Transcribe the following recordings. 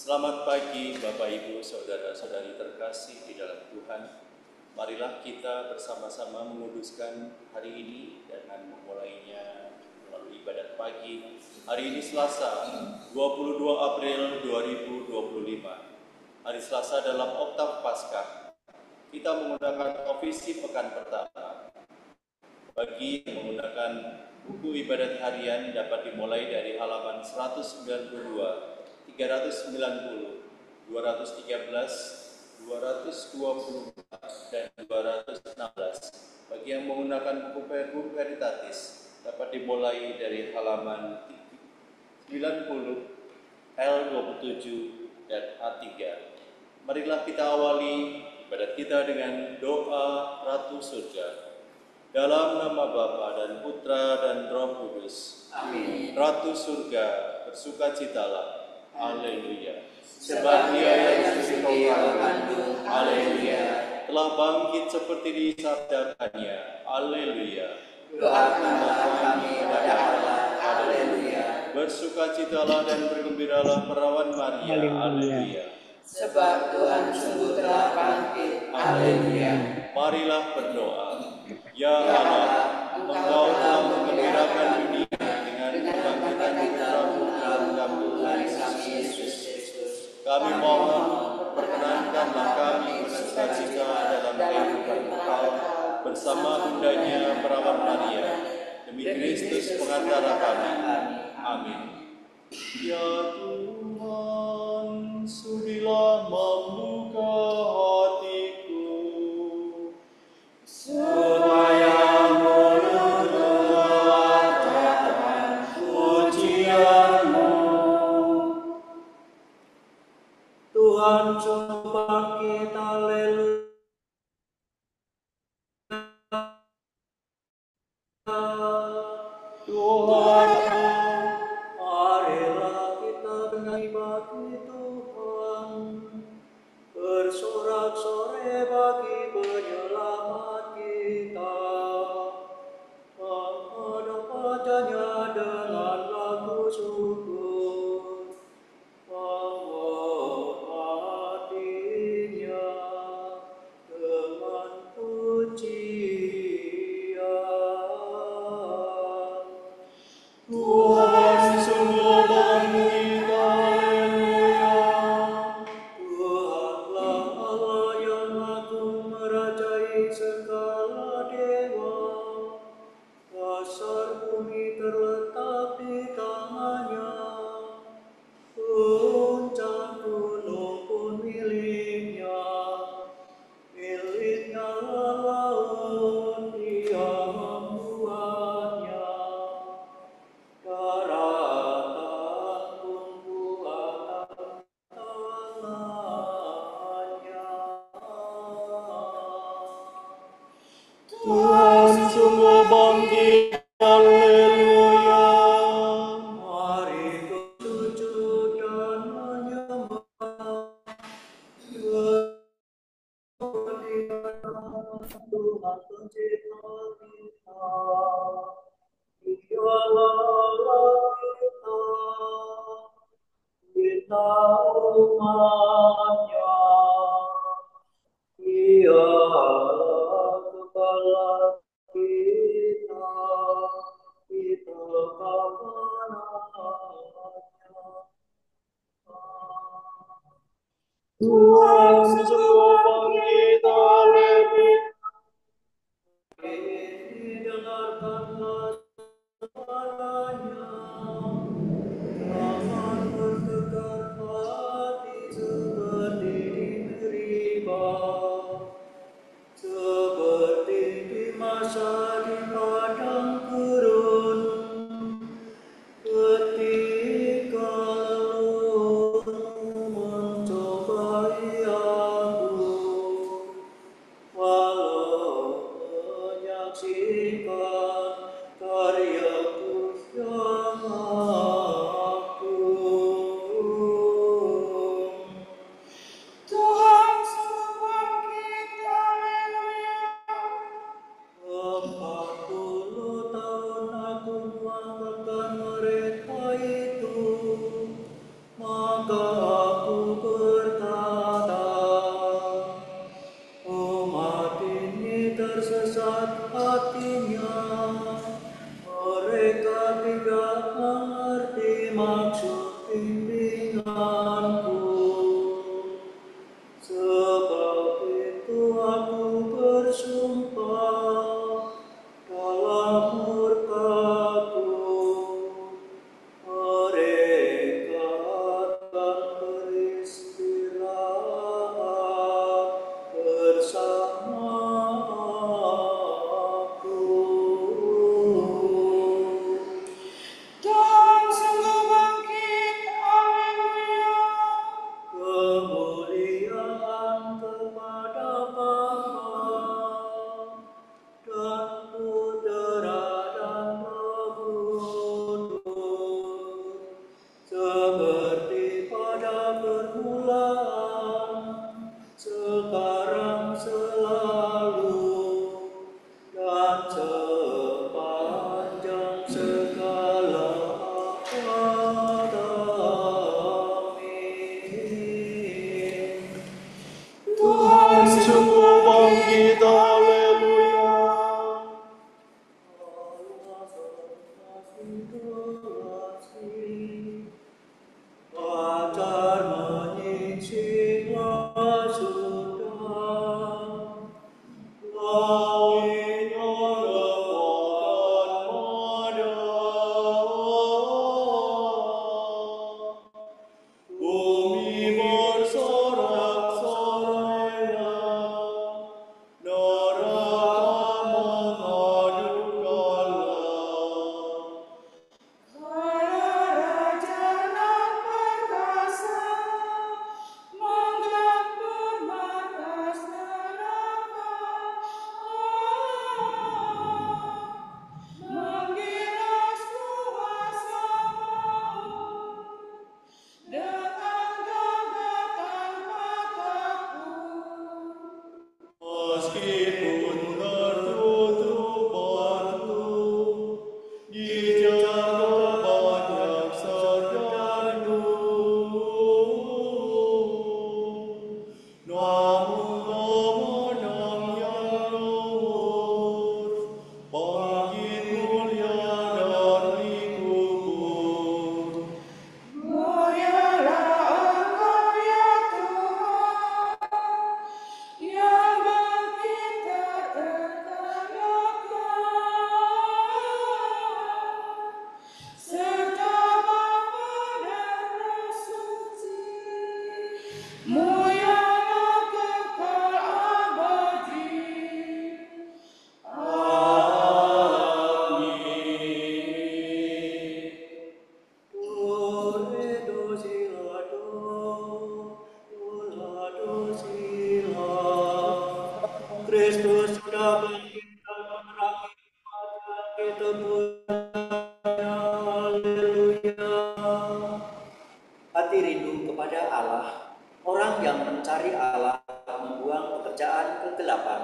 Selamat pagi Bapak Ibu, Saudara-saudari terkasih di dalam Tuhan. Marilah kita bersama-sama menguduskan hari ini dengan memulainya melalui ibadat pagi. Hari ini Selasa, 22 April 2025. Hari Selasa dalam oktav Paskah. Kita menggunakan ofisi pekan pertama. Bagi yang menggunakan buku ibadat harian dapat dimulai dari halaman 192, 390, 213, 224, dan 216. Bagi yang menggunakan buku veritatis dapat dimulai dari halaman 90, L27, dan A3. Marilah kita awali ibadat kita dengan doa Ratu Surga. Dalam nama Bapa dan Putra dan Roh Kudus. Amin. Ratu surga, bersukacitalah. Haleluya. Sebab Dia yang suci kau kandung. Haleluya. Telah bangkit seperti disabdakannya. Haleluya. Doakanlah kami kepada Allah. Haleluya. Bersukacitalah dan bergembiralah perawan Maria. Haleluya. Sebab Tuhan sungguh telah bangkit. Haleluya. Marilah berdoa. Ya Allah, Engkau telah menggembirakan dunia dengan kebangkitan putra-Mu Tuhan Yesus Kristus. Kami mohon, perkenankanlah kami bersukacita dalam kehidupan Engkau bersama bundanya perawan Maria, demi Kristus pengantara kami. Amin. Ya Tuhan, sudilah membuka hatiku, supaya mendengarkan pujian-Mu. Tuhan sungguh bangkit, haleluya. Tuhan, marilah kita bernyanyi bagi Tuhan, bersorak-sorai bagi penyelamat kita, menghadap wajah-Nya dengan lagu syukur, menghormatinya dengan pujian. Tuhan sungguh bangkit, haleluya. Tuhanlah Allah yang agung merajai segala dewa. Dasar bumi terletak di tangan-Nya. Puncak gunung pun milik-Nya. Milik-Nya laut, Dia membuatnya. Daratan pun buatan tangan-Nya. Tuhan sungguh bangkit, haleluya. Mari bersujud dan menyembah. Tuhan pencipta kita, Dialah Allah kita, kita umat-Nya, Dialah Kepala kita, kita kawan-Nya. Tuhan sungguh bangkit, haleluya. Dengarkanlah suaranya, jangan bergegar hati seperti di Meriba, seperti di masa di padang gurun, ketika leluhurmu mencobai aku. Pacar menyingsinglah sudah, langitnya lemahkan madah, bumi bersorak-sorai, neraka mengadukanlah. Meskipun tertutup batu, dijaga banyak serdadu, namun menang yang luhur, bangkit mulia dari kubur. Kristus sudah bangkit dan menerangi umat kita punya. Haleluya. Hati rindu kepada Allah, orang yang mencari Allah membuang pekerjaan kegelapan.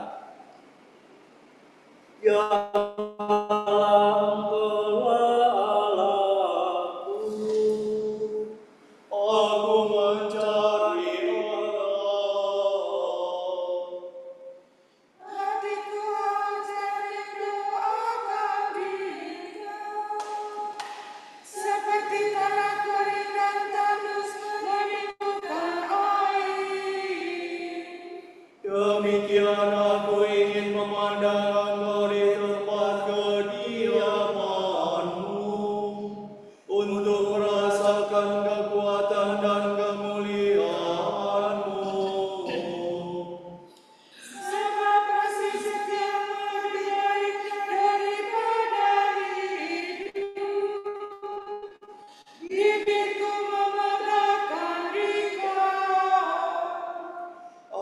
Ya Allah, Engkaulah Allahku, aku mencari Allah. Demikian aku ingin memandang Engkau di tempat kediaman-Mu, untuk merasakan kekuatan dan kemuliaan-Mu.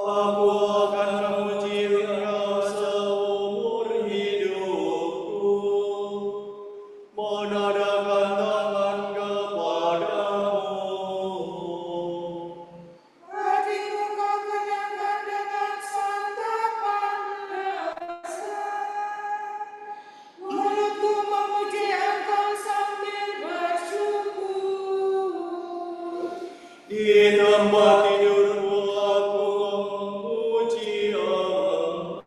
Aku akan memuji Engkau seumur hidupku, menadahkan tangan kepadamu. Di tempat tidurku aku memuji Engkau.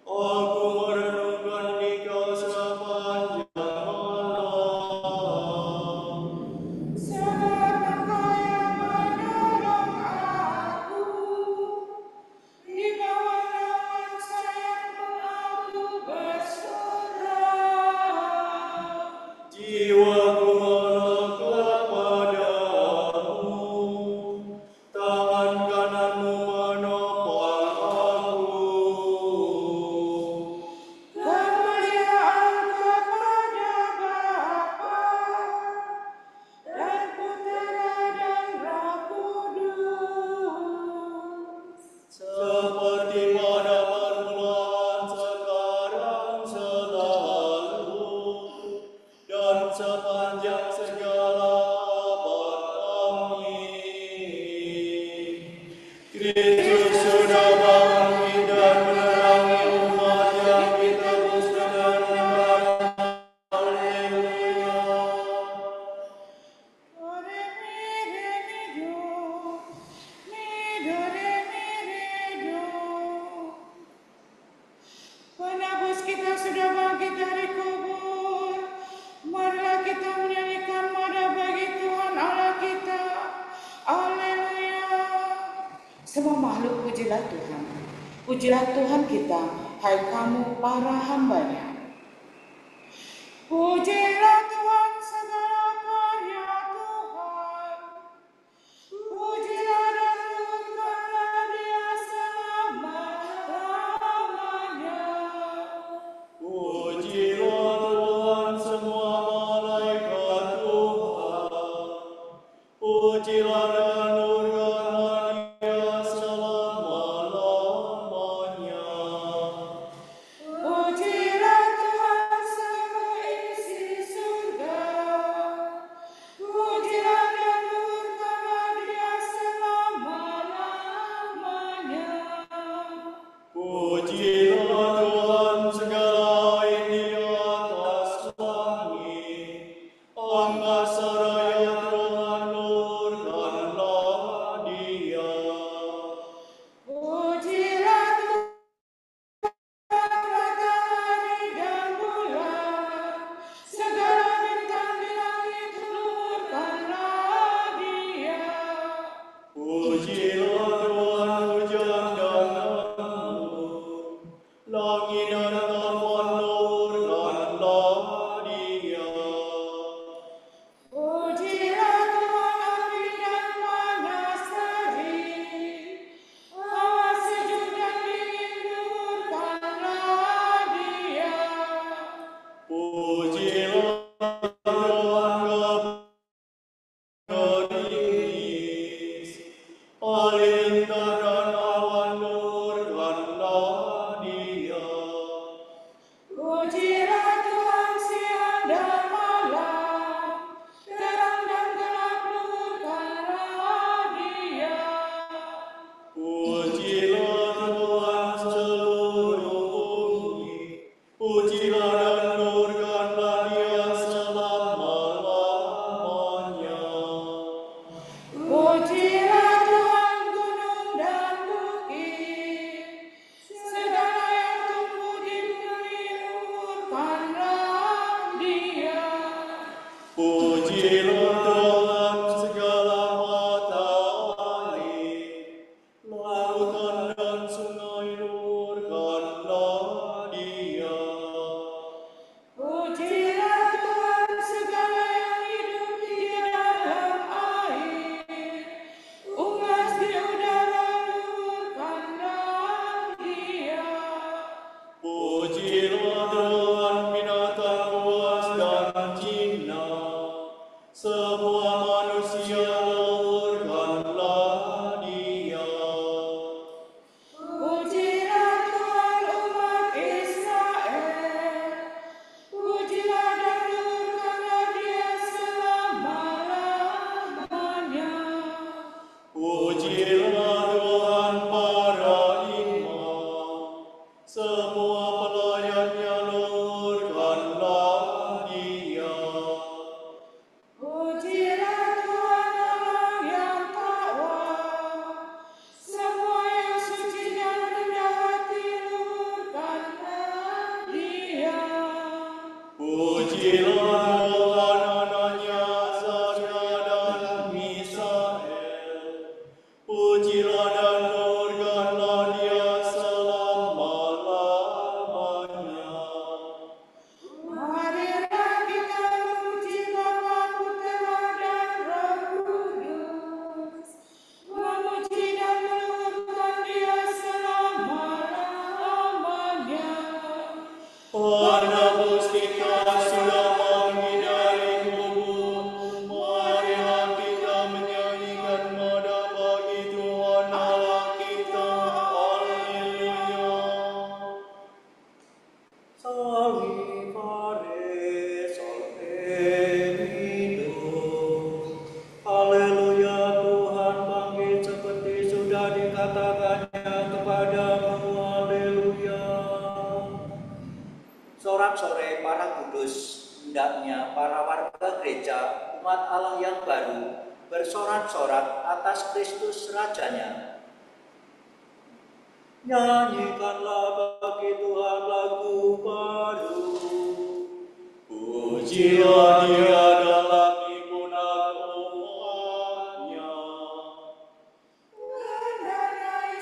Aku merenungkan Dikau sepanjang malam. Jiwaku melekat padamu, tangan kananmu menopang aku. Seperti pada permulaan, sekarang, selalu, dan sepanjang segala abad. Amin. Kristus sudah bangkit dan menerangi umat yang ditebus dengan darah. Haleluya. Penebus kita sudah bangkit dari kubur, makhluk pujilah Tuhan. Pujilah Tuhan kita, hai kamu para hamba-Nya. Pujilah Tuhan segala karya Tuhan. Pujilah dan luhurkanlah Dia selama-lamanya. Pujilah Tuhan semua malaikat Tuhan. Pujilah dan luhurkanlah Dia selama-lamanya. Pujilah Tuhan semua isi surga. Pujilah dan luhurkanlah Dia selama-lamanya. Pujilah Tuhan segala ini di atas langit, angkasa raya Tuhan luhurkanlah Dia. Pujilah Tuhan matahari dan bulan, segala bintang di langit luhurkanlah Dia. Pujilah Tuhan hujan dan angin, langit dan awan luhurkanlah Dia. Pujilah Tuhan api dan panas terik, hawa sejuk dan dingin luhurkanlah Dia. Pujilah Tuhan gerimis, halilintar dan awan luhurkanlah Dia. Pujilah Tuhan siang dan malam, terang dan gelap luhurkanlah Dia. Pujilah Tuhan seluruh bumi, pujilah dan luhurkanlah Dia selama-lamanya. Pujilah Tuhan gunung dan bukit, segala yang tumbuh di bumi luhurkanlah Dia. Pujilah Tuhan segala mata air, lautan dan sungai luhurkanlah Dia. Pujilah Tuhan segala yang hidup di dalam air, unggas di udara luhurkanlah Dia. Pujilah Tuhan binatang buas dan jina, semua manusia luhurkanlah Dia. Pujilah Tuhan umat Israel, pujilah dan luhurkanlah Dia selama-lamanya. Pujilah Tuhan para imam, semua pelayannya luhurkanlah Dia. Pujilah Tuhan orang yang takwa, semua yang suci dan rendah hati luhurkanlah Dia. Pujilah Tuhan anaknya Zakaria dan Misael, pujilah dan luhurkanlah Dia selama-lamanya. Marilah kita memuji Bapa, Putra dan Roh Kudus, memuji dan meluhurkan Dia selama-lamanya. Penebus kita sudah bangkit dari kubur, marilah kita menyanyikan nada bagi Tuhan Allah kita. Haleluya. Salve Haleluya, Tuhan bangkit seperti sudah dikatakannya kepadamu. Haleluya. Sorak-sorai para kudus, hendaknya para warga gereja umat Allah yang baru bersorak-sorak atas Kristus Rajanya. Nyanyikanlah bagi Tuhan lagu baru. Pujilah Dia dalam himpunan umatnya. Mendanai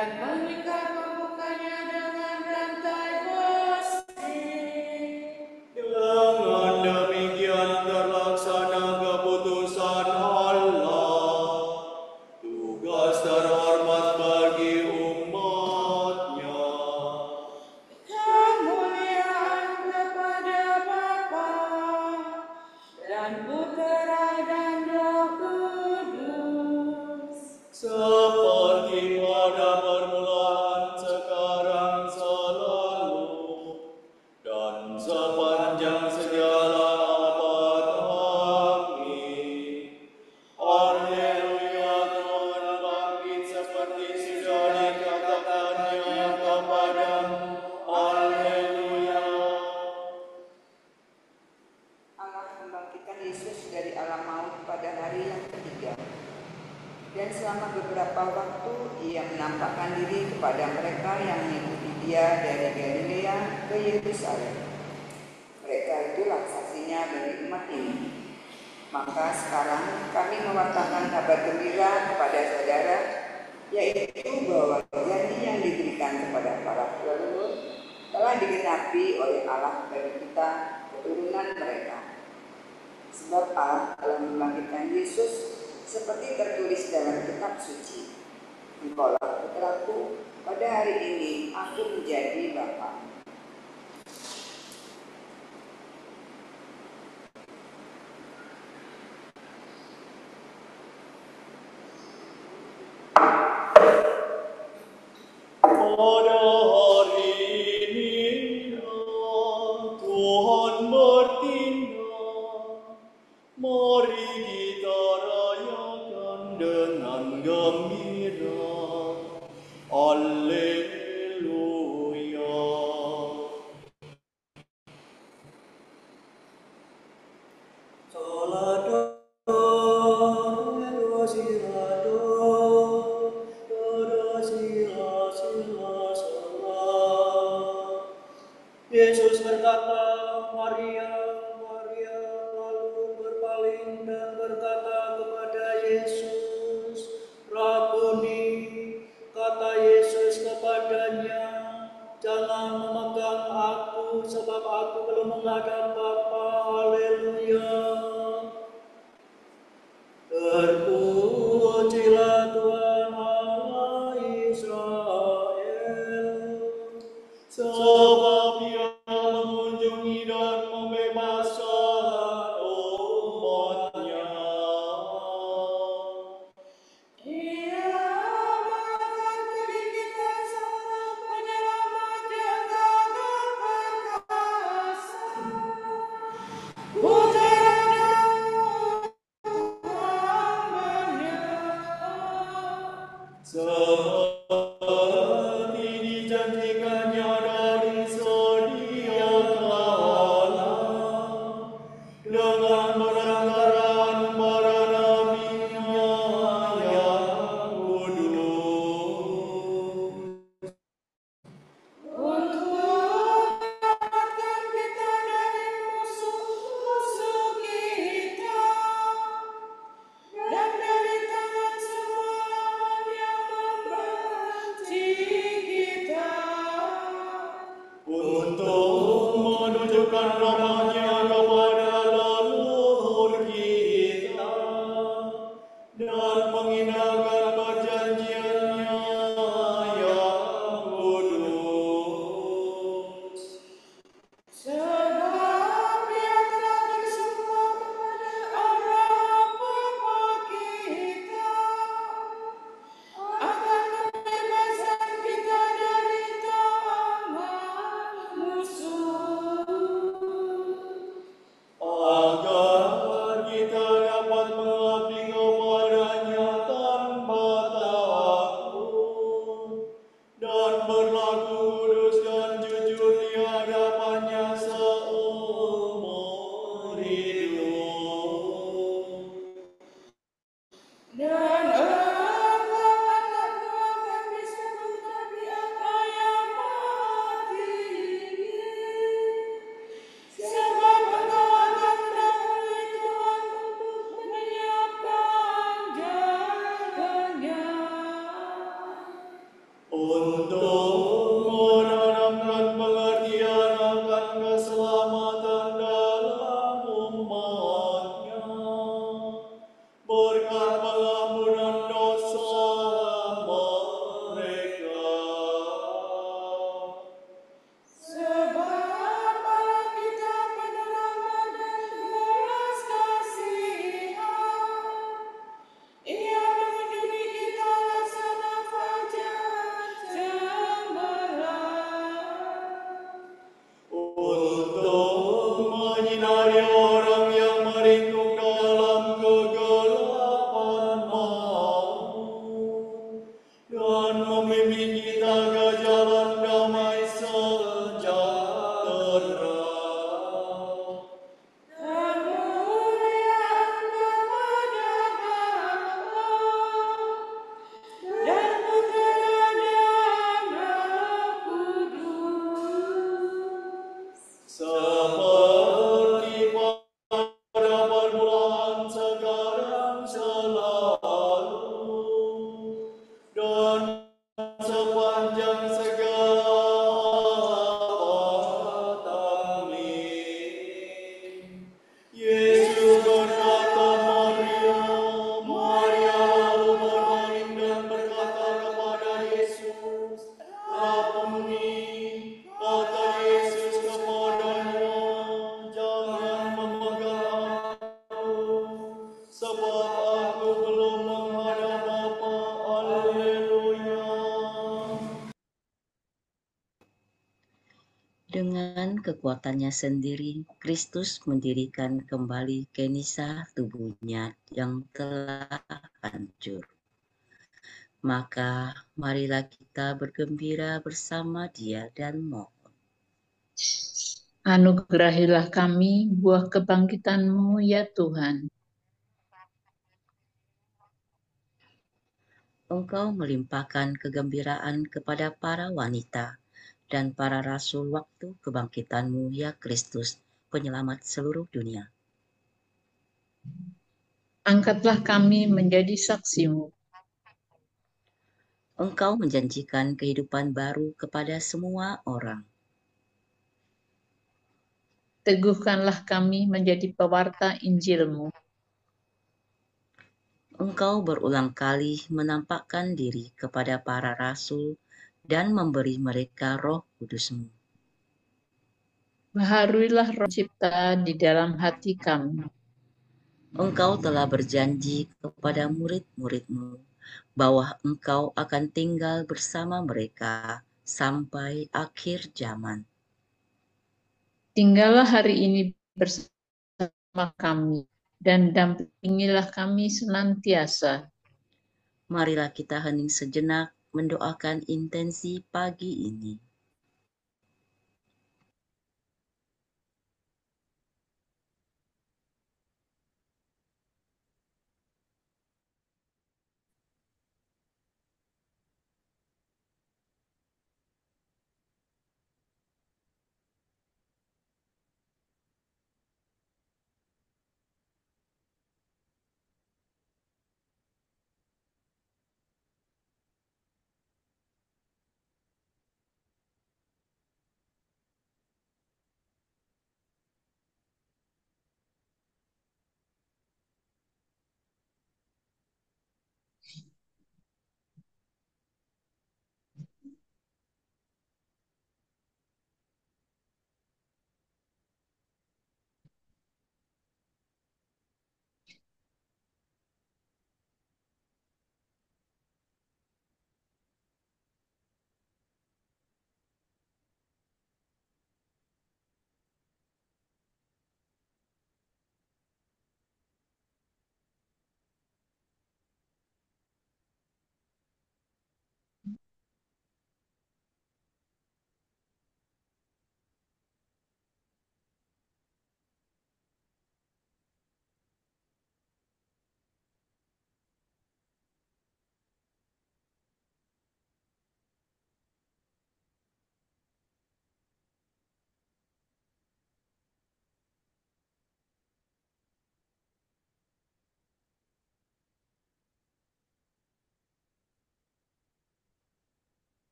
dan mengikat pembukanya dengan rantai besi. Dengan demikian terlaksana keputusan Allah, tugas terhormat bagi umatnya. Kemuliaan kepada Bapa dan Putera dan Roh Kudus. Seperti pada permulaan, sekarang, selalu, dan sepanjang segala abad. Amin. Haleluya, Tuhan bangkit seperti sudah dikatakannya kepadamu. Haleluya. Allah membangkitkan Yesus dari alam maut pada hari yang ketiga. Dan selama beberapa waktu ia menampakkan diri kepada mereka yang mengikuti dia dari Galilea ke Yerusalem. Mereka itulah saksinya bagi umat ini. Maka sekarang kami mewartakan kabar gembira kepada saudara, yaitu bahwa janji yang diberikan kepada para leluhur telah digenapi oleh Allah bagi kita, keturunan mereka. Sebab Allah telah membangkitkan Yesus seperti tertulis dalam kitab suci. Engkaulah putraku, pada hari ini aku menjadi Bapa. Pada hari ini Tuhan bertindak, mari kita rayakan dengan gembira. Haleluya. Yesus berkata, Maria, Maria, lalu berpaling dan berkata kepada Yesus, Rabuni. Kata Yesus kepadanya, jangan memegang aku, sebab aku belum menghadap Bapa. Haleluya. Terpujilah Tuhan Allah Israel, sebab Ia mengunjungi dan membebaskan umatnya. Ia mengangkat kita seorang penyelamat yang gagah perkasa. Putera Daud, hamba-Nya. Seperti dijanjikannya dari sedia kala, dengan perantaraan para nabi-Nya yang kudus. Untuk menyelamatkan kita dari musuh-musuh kita dan dari tangan semua lawan yang membenci kita. Untuk menunjukkan rahmat-Nya kepada leluhur kita dan mengindahkan perjanjian-Nya yang kudus. Sebab Dia telah bersumpah kepada Abraham bapa kita akan membebaskan kita dari tangan musuh. Agar kita dapat mengabdi kepada-Nya tanpa takut dan berlaku kudus dan jujur di hadapan-Nya seumur hidup. Dan engkau akan disebut Nabi Allah yang Maha Tinggi, sebab engkau akan mendahului Tuhan untuk menyiapkan jalannya. Dengan kekuatannya sendiri, Kristus mendirikan kembali Kenisa tubuhnya yang telah hancur. Maka marilah kita bergembira bersama Dia dan mohon. Anugerahilah kami buah kebangkitan-Mu ya Tuhan. Engkau melimpahkan kegembiraan kepada para wanita dan para rasul waktu kebangkitan-Mu ya Kristus, penyelamat seluruh dunia. Angkatlah kami menjadi saksi-Mu. Engkau menjanjikan kehidupan baru kepada semua orang. Teguhkanlah kami menjadi pewarta Injil-Mu. Engkau berulang kali menampakkan diri kepada para rasul dan memberi mereka Roh Kudus-Mu. Baharuilah roh cipta di dalam hati kami. Engkau telah berjanji kepada murid-murid-Mu bahwa Engkau akan tinggal bersama mereka sampai akhir zaman. Tinggallah hari ini bersama kami dan dampingilah kami senantiasa. Marilah kita hening sejenak mendoakan intensi pagi ini.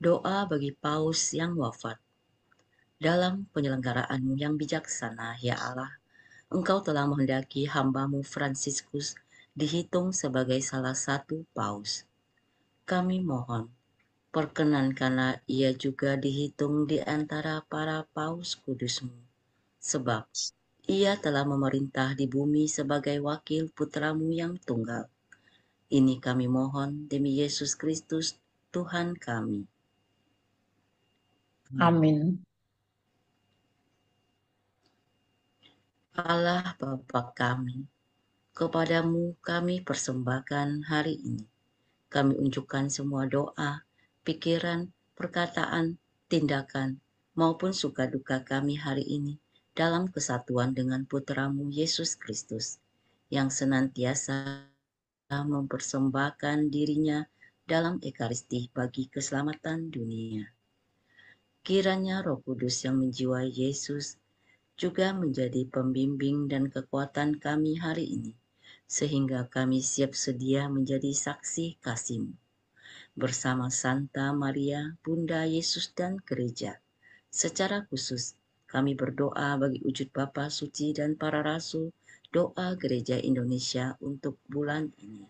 Doa bagi Paus yang wafat. Dalam penyelenggaraan-Mu yang bijaksana, ya Allah, Engkau telah menghendaki hamba-Mu Fransiskus dihitung sebagai salah satu paus. Kami mohon, perkenankanlah ia juga dihitung di antara para paus kudus-Mu, sebab ia telah memerintah di bumi sebagai wakil putra-Mu yang tunggal. Ini kami mohon demi Yesus Kristus, Tuhan kami. Amin. Allah Bapa kami, kepadamu kami persembahkan hari ini. Kami unjukkan semua doa, pikiran, perkataan, tindakan, maupun suka duka kami hari ini dalam kesatuan dengan Putramu Yesus Kristus, yang senantiasa mempersembahkan dirinya dalam Ekaristi bagi keselamatan dunia. Kiranya Roh Kudus yang menjiwai Yesus juga menjadi pembimbing dan kekuatan kami hari ini, sehingga kami siap sedia menjadi saksi kasih-Mu. Bersama Santa Maria, Bunda Yesus dan Gereja. Secara khusus, kami berdoa bagi wujud Bapa Suci dan para Rasul, doa Gereja Indonesia untuk bulan ini.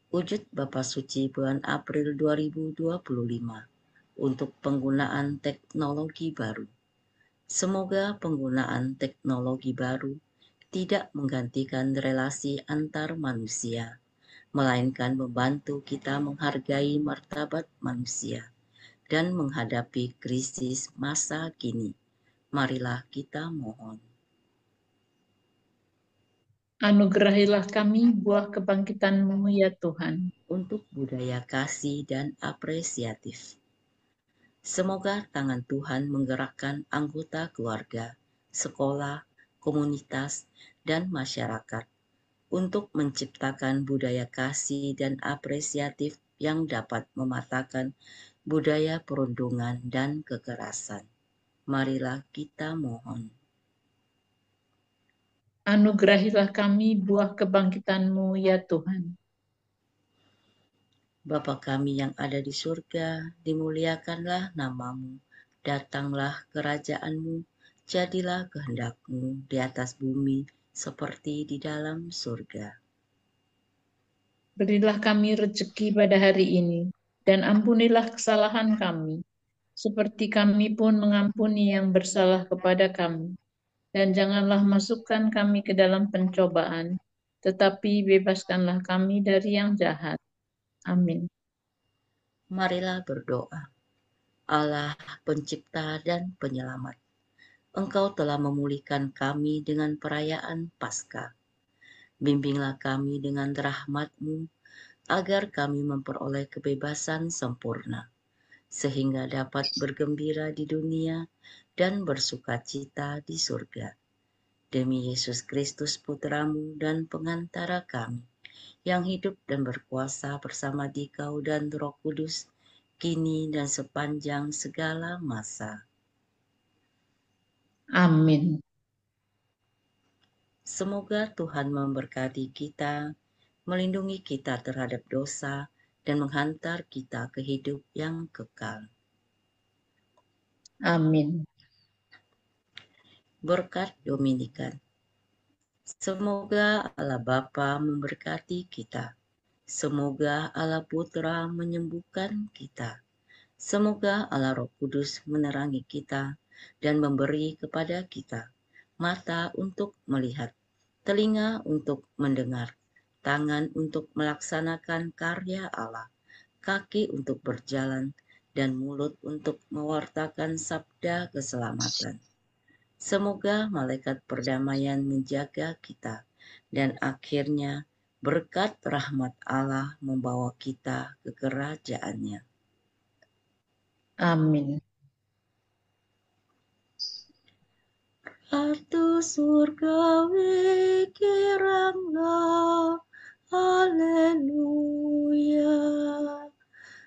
Wujud Bapa Suci bulan April 2025 untuk penggunaan teknologi baru. Semoga penggunaan teknologi baru tidak menggantikan relasi antar manusia, melainkan membantu kita menghargai martabat manusia dan menghadapi krisis masa kini. Marilah kita mohon. Anugerahilah kami buah kebangkitan-Mu ya Tuhan. Untuk budaya kasih dan apresiatif. Semoga tangan Tuhan menggerakkan anggota keluarga, sekolah, komunitas, dan masyarakat untuk menciptakan budaya kasih dan apresiatif yang dapat mematahkan budaya perundungan dan kekerasan. Marilah kita mohon. Anugerahilah kami buah kebangkitan-Mu ya Tuhan. Bapa kami yang ada di surga, dimuliakanlah nama-Mu, datanglah kerajaan-Mu, jadilah kehendak-Mu di atas bumi seperti di dalam surga. Berilah kami rezeki pada hari ini, dan ampunilah kesalahan kami, seperti kami pun mengampuni yang bersalah kepada kami. Dan janganlah masukkan kami ke dalam pencobaan, tetapi bebaskanlah kami dari yang jahat. Amin. Marilah berdoa. Allah pencipta dan penyelamat, Engkau telah memulihkan kami dengan perayaan Paskah. Bimbinglah kami dengan rahmat-Mu, agar kami memperoleh kebebasan sempurna, sehingga dapat bergembira di dunia dan bersukacita di surga. Demi Yesus Kristus Putra-Mu dan pengantara kami, yang hidup dan berkuasa bersama Dikau dan Roh Kudus, kini dan sepanjang segala masa. Amin. Semoga Tuhan memberkati kita, melindungi kita terhadap dosa, dan menghantar kita ke hidup yang kekal. Amin. Berkat Dominikan. Semoga Allah Bapa memberkati kita. Semoga Allah Putra menyembuhkan kita. Semoga Allah Roh Kudus menerangi kita dan memberi kepada kita mata untuk melihat, telinga untuk mendengar, tangan untuk melaksanakan karya Allah, kaki untuk berjalan, dan mulut untuk mewartakan sabda keselamatan. Semoga malaikat perdamaian menjaga kita, dan akhirnya berkat rahmat Allah membawa kita ke kerajaan-Nya. Amin. Ratu surgawi kiranglah, haleluya.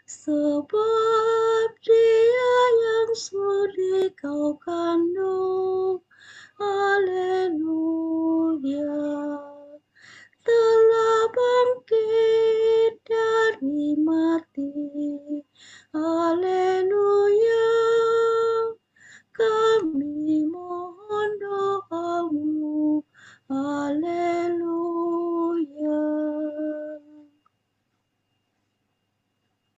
Sebab Dia yang sudi Kau kandung, haleluya, telah bangkit